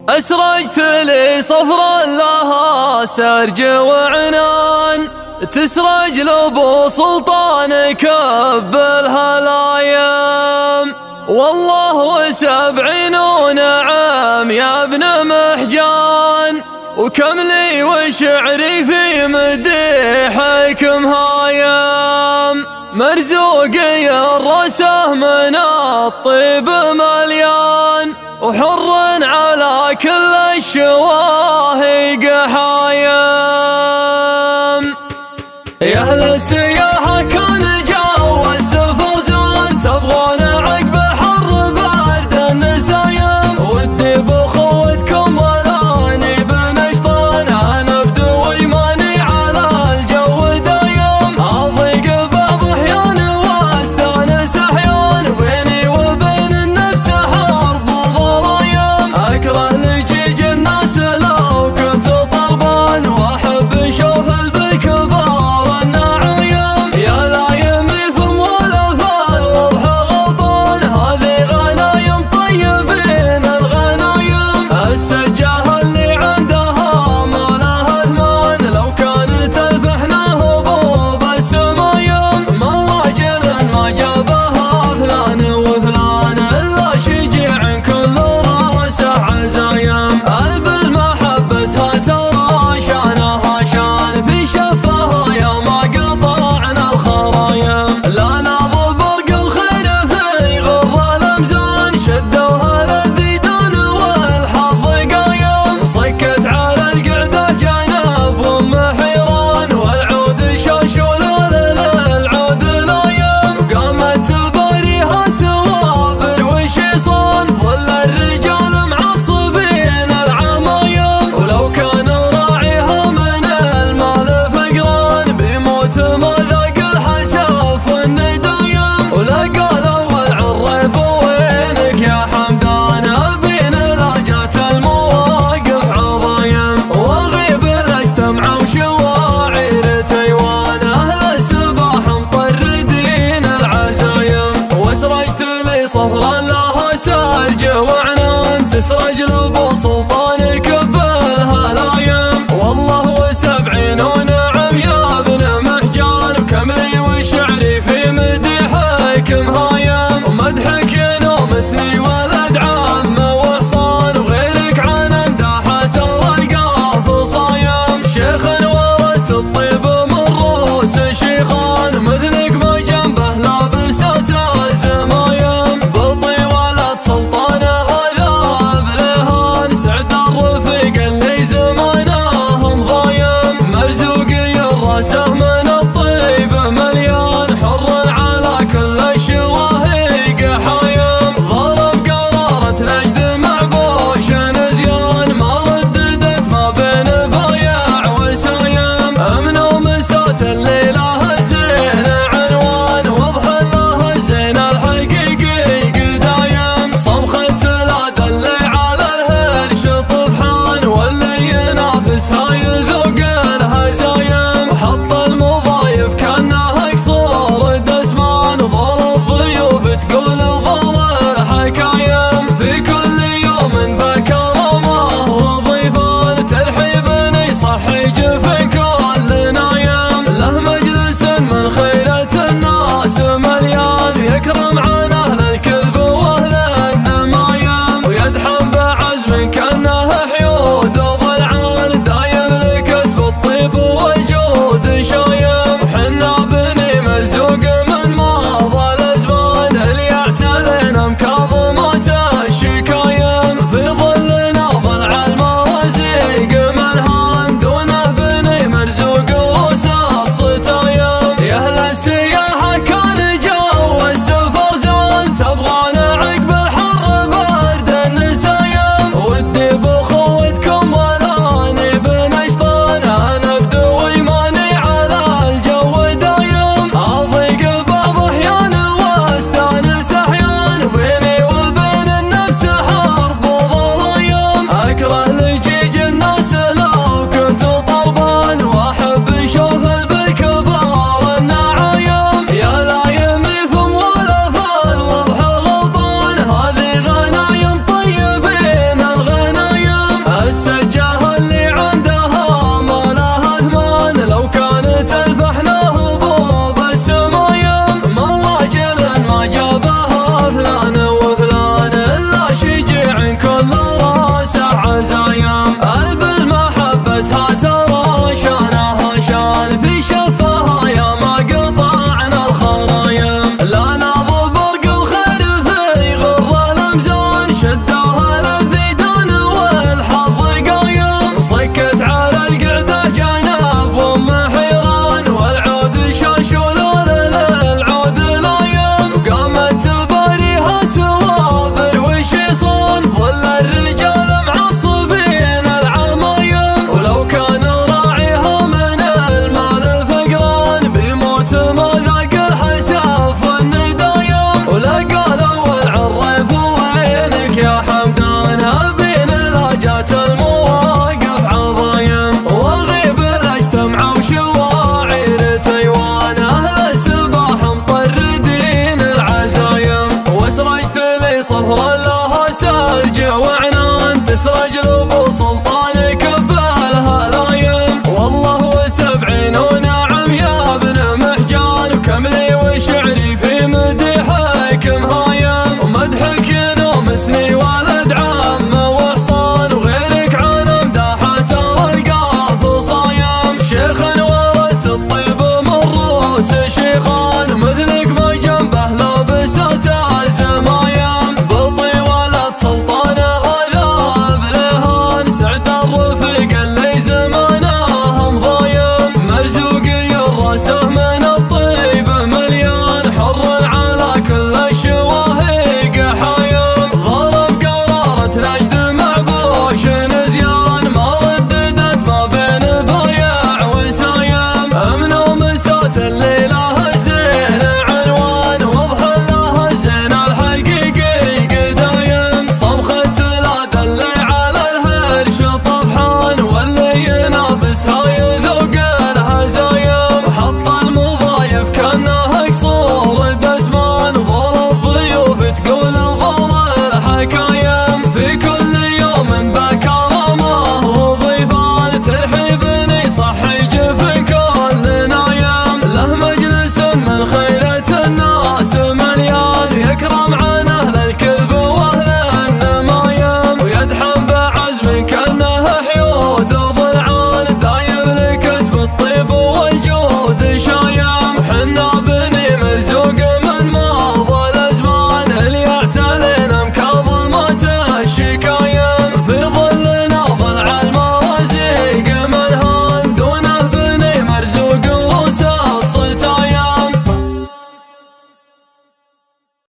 أسرجت لي صفرا لها سرج وعنان، تسرج لأبو سلطان كب الهلايم. والله وسبعين ونعم يا ابن محجان، وكم لي وشعري في مديحكم هايم. مرزوقي الرسه من الطيب مليان، وحر على كل الشواهق حايم. يا أهل السياحة كان جو السفر زمان، تبغون عقب الحر برد النسايم. ودي بأخوتكم ولاني بنشطان، أنا بدوي ماني على الجو دايم. أضيق بعض أحيان واستانس أحيان، بيني وبين النفس حرب وضلايم. أكره لجيج الناس لو كنت طلبان، وأحب أشوف بالكبار النعايم. يا لايم ثم والأثار وضح غلطان، هذه غنايم طيبين الغنايم. السجاهة اللي عندها ما لها ثمان، لو كانت الفحنة هبوب السمايم. من راجل ما جابها فلان وفلان، إلا شجيع كل راسه عزايم. قلب محبتها ترى شانها شان، في شفها يا ما قطعنا الخرايم. لا ناظر برق الخير في غر الأمزان، شدوها للذيدان والحظ قايم. صكت على القعدة جنب أم حيران، والعود شوش وللعود لايم. قامت تباريها سوافر وشيصان، ظل الرجال معصبين العمايم. ولو كان راعيها من المال فقران، بيموت ما ذاق الحساف والندايم. ولا قالوا العريف وينك يا حمدان، بين لاجات المواقف عظايم. واغيب الاجتمع وشواعر تيوان، اهل السباح مطردين العزايم. واسرجت لي صفرا لها سرج وعنان، تسرج لأبو سلطان